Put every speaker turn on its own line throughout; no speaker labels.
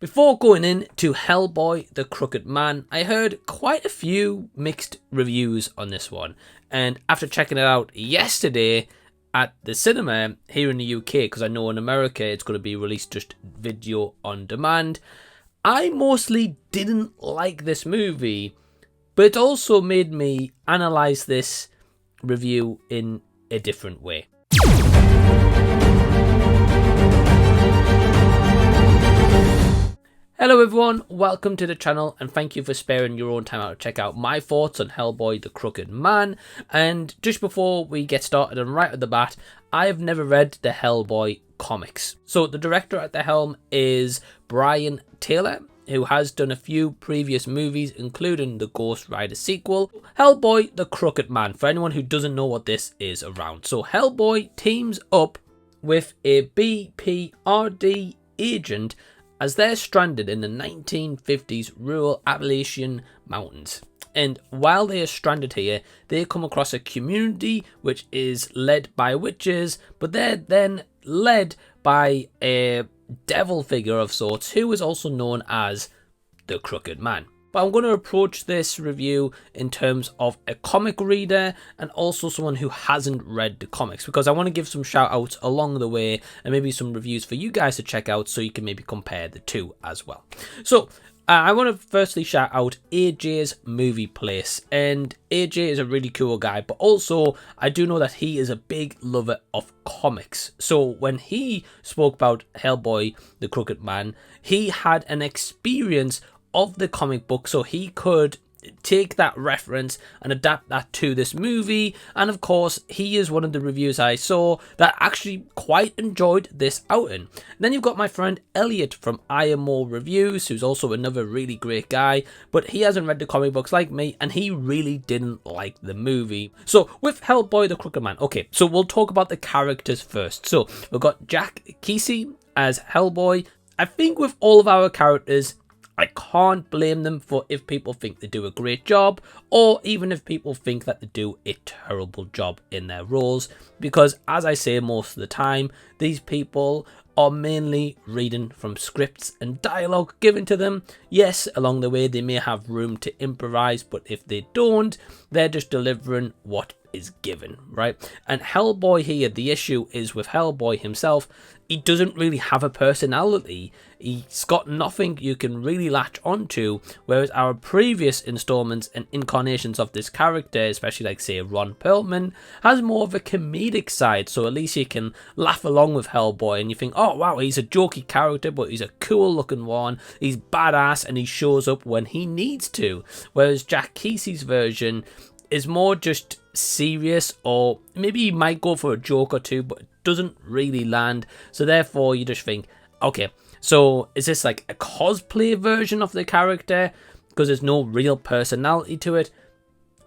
Before going into Hellboy the Crooked Man, I heard quite a few mixed reviews on this one, and after checking it out yesterday at the cinema here in the UK, because I know in America it's going to be released just video on demand, I mostly didn't like this movie, but it also made me analyse this review in a different way. Hello everyone, welcome to the channel and thank you for sparing your own time out to check out my thoughts on Hellboy the Crooked Man. And just before we get started and right at the bat, I have never read the Hellboy comics. So the director at the helm is Brian Taylor, who has done a few previous movies including the Ghost Rider sequel, Hellboy the Crooked Man, for anyone who doesn't know what this is around. So Hellboy teams up with a BPRD agent as they're stranded in the 1950s rural Appalachian mountains. And while they are stranded here, they come across a community which is led by witches, but they're then led by a devil figure of sorts who is also known as the Crooked Man. But I'm going to approach this review in terms of a comic reader and also someone who hasn't read the comics, because I want to give some shout outs along the way and maybe some reviews for you guys to check out so you can maybe compare the two as well. So I want to firstly shout out AJ's Movie Place, and AJ is a really cool guy, but also I do know that he is a big lover of comics. So when he spoke about Hellboy the Crooked Man, he had an experience of the comic book, so he could take that reference and adapt that to this movie. And of course, he is one of the reviewers I saw that actually quite enjoyed this outing. And then you've got my friend Elliot from I Am More Reviews, who's also another really great guy, but he hasn't read the comic books like me and he really didn't like the movie. So with Hellboy the Crooked Man, okay, so we'll talk about the characters first. So we've got Jack Kesy as Hellboy. I think with all of our characters, I can't blame them for if people think they do a great job, or even if people think that they do a terrible job in their roles, because as I say most of the time, these people are mainly reading from scripts and dialogue given to them. Yes, along the way they may have room to improvise, but if they don't, they're just delivering what is given, right? And Hellboy here, the issue is with Hellboy himself, he doesn't really have a personality. He's got nothing you can really latch onto, whereas our previous installments and incarnations of this character, especially like say Ron Perlman, has more of a comedic side, so at least you can laugh along with Hellboy and you think, oh wow, he's a jokey character, but he's a cool looking one, he's badass and he shows up when he needs to. Whereas Jack Kesy's version is more just serious, or maybe he might go for a joke or two, but it doesn't really land. So therefore you just think, okay, so is this like a cosplay version of the character because there's no real personality to it?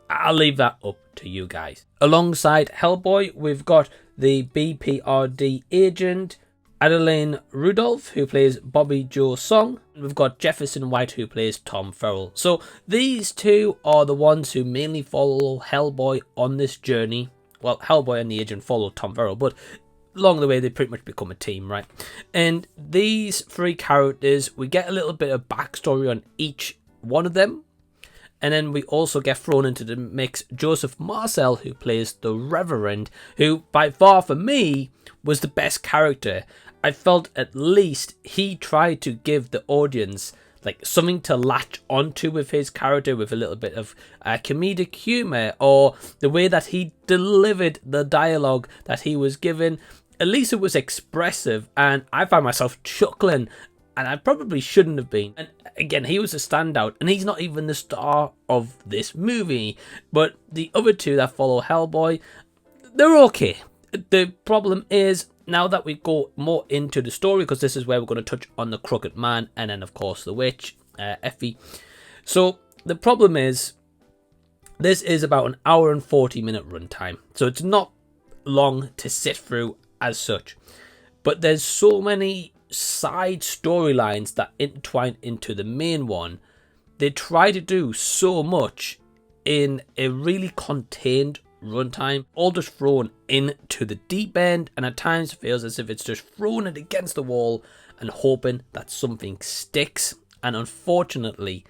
I'll leave that up to you guys. Alongside Hellboy, we've got the BPRD agent Adeline Rudolph, who plays Bobby Joe Song. We've got Jefferson White, who plays Tom Farrell. So these two are the ones who mainly follow Hellboy on this journey. Well, Hellboy and the agent follow Tom Farrell, but along the way they pretty much become a team, right? And these three characters, we get a little bit of backstory on each one of them. And then we also get thrown into the mix Joseph Marcel, who plays the Reverend, who by far for me was the best character. I felt at least he tried to give the audience like something to latch onto with his character, with a little bit of comedic humor, or the way that he delivered the dialogue that he was given. At least it was expressive, and I found myself chuckling, and I probably shouldn't have been. And again, he was a standout, and he's not even the star of this movie. But the other two that follow Hellboy, they're okay. The problem is, now that we go more into the story, because this is where we're going to touch on the Crooked Man, and then of course the witch, Effie. So the problem is, this is about an hour and 40-minute runtime. So it's not long to sit through as such. But there's so many side storylines that intertwine into the main one. They try to do so much in a really contained runtime, all just thrown into the deep end, and at times feels as if it's just thrown it against the wall and hoping that something sticks. And unfortunately,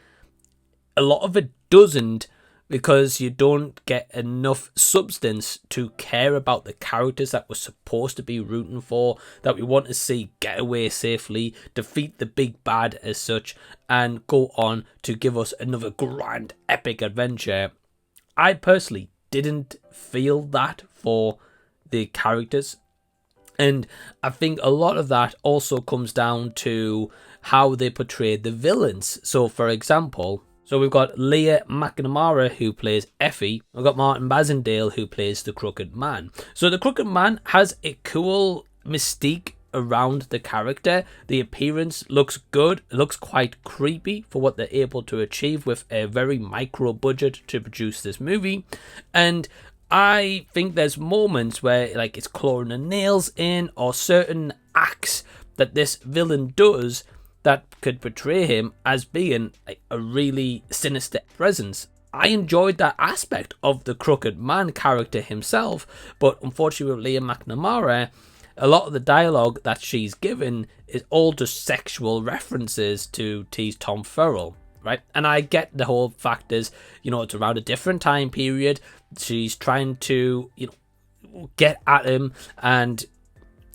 a lot of it doesn't, because you don't get enough substance to care about the characters that we're supposed to be rooting for, that we want to see get away safely, defeat the big bad as such, and go on to give us another grand epic adventure. I personally didn't feel that for the characters, and I think a lot of that also comes down to how they portrayed the villains. So for example, we've got Leah McNamara, who plays Effie. We've got Martin Basendale, who plays the Crooked Man. So the Crooked Man has a cool mystique around the character. The appearance looks good. It looks quite creepy for what they're able to achieve with a very micro budget to produce this movie. And I think there's moments where like it's clawing the nails in, or certain acts that this villain does that could portray him as being like a really sinister presence. I enjoyed that aspect of the Crooked Man character himself, but unfortunately with Leah McNamara, a lot of the dialogue that she's given is all just sexual references to tease Tom Farrell, right? And I get the whole fact is, it's around a different time period. She's trying to, get at him, and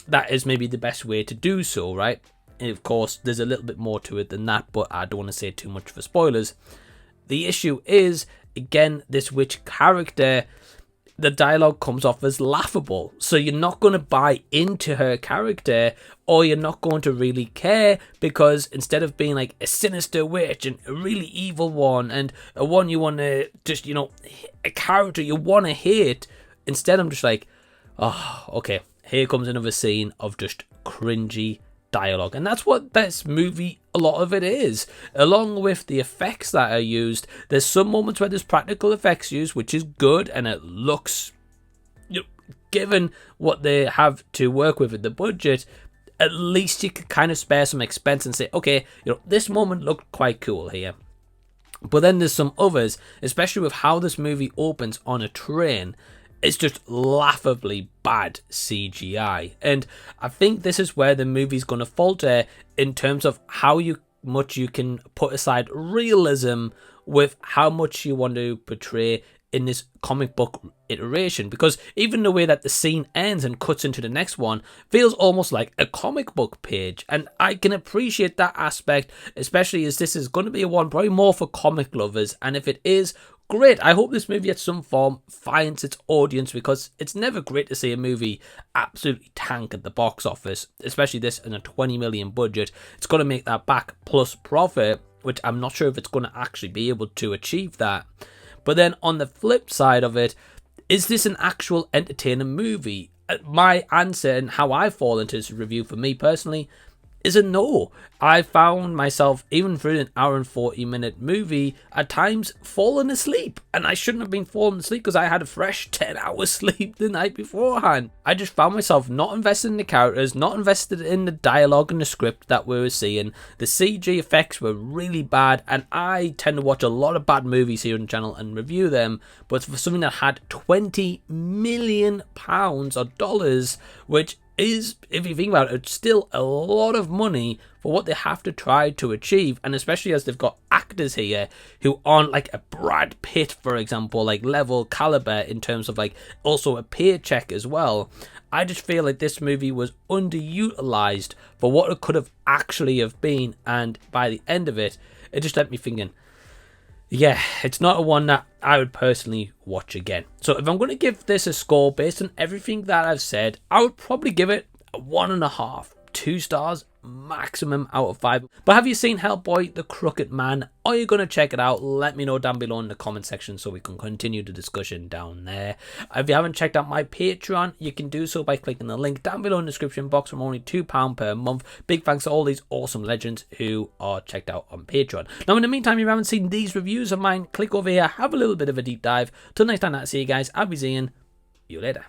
that is maybe the best way to do so, right? And of course, there's a little bit more to it than that, but I don't want to say too much for spoilers. The issue is, again, this witch character, the dialogue comes off as laughable. So you're not going to buy into her character, or you're not going to really care, because instead of being like a sinister witch and a really evil one, and a one you want to just, a character you want to hate, instead I'm just like, oh, okay, here comes another scene of just cringy dialogue. And that's what this movie, a lot of it is, along with the effects that are used. There's some moments where there's practical effects used, which is good, and it looks, given what they have to work with the budget, at least you can kind of spare some expense and say, okay, this moment looked quite cool here. But then there's some others, especially with how this movie opens on a train. It's just laughably bad CGI. And I think this is where the movie's going to falter in terms of how much you can put aside realism with how much you want to portray in this comic book iteration. Because even the way that the scene ends and cuts into the next one feels almost like a comic book page. And I can appreciate that aspect, especially as this is going to be a one probably more for comic lovers. And if it is, great. I hope this movie at some form finds its audience, because it's never great to see a movie absolutely tank at the box office, especially this in a 20 million budget. It's got to make that back plus profit, which I'm not sure if it's going to actually be able to achieve that. But then on the flip side of it, is this an actual entertaining movie? My answer and how I fall into this review for me personally is a no. I found myself, even through an hour and 40-minute movie, at times falling asleep. And I shouldn't have been falling asleep, because I had a fresh 10 hours sleep the night beforehand. I just found myself not invested in the characters, not invested in the dialogue and the script that we were seeing. The CG effects were really bad, and I tend to watch a lot of bad movies here on the channel and review them. But for something that had £20 million or dollars, which is, if you think about it, it's still a lot of money for what they have to try to achieve. And especially as they've got actors here who aren't like a Brad Pitt, for example, like level caliber in terms of like also a paycheck as well. I just feel like this movie was underutilized for what it could have actually have been. And by the end of it, it just left me thinking, yeah, it's not a one that I would personally watch again. So if I'm going to give this a score based on everything that I've said, I would probably give it a 1.5, 2 stars maximum out of 5. But have you seen Hellboy the Crooked Man? Are you going to check it out? Let me know down below in the comment section so we can continue the discussion down there. If you haven't checked out my Patreon, you can do so by clicking the link down below in the description box from only £2 per month. Big thanks to all these awesome legends who are checked out on Patreon. Now in the meantime, if you haven't seen these reviews of mine, click over here, have a little bit of a deep dive. Till next time, I'll see you guys. I'll be seeing you later.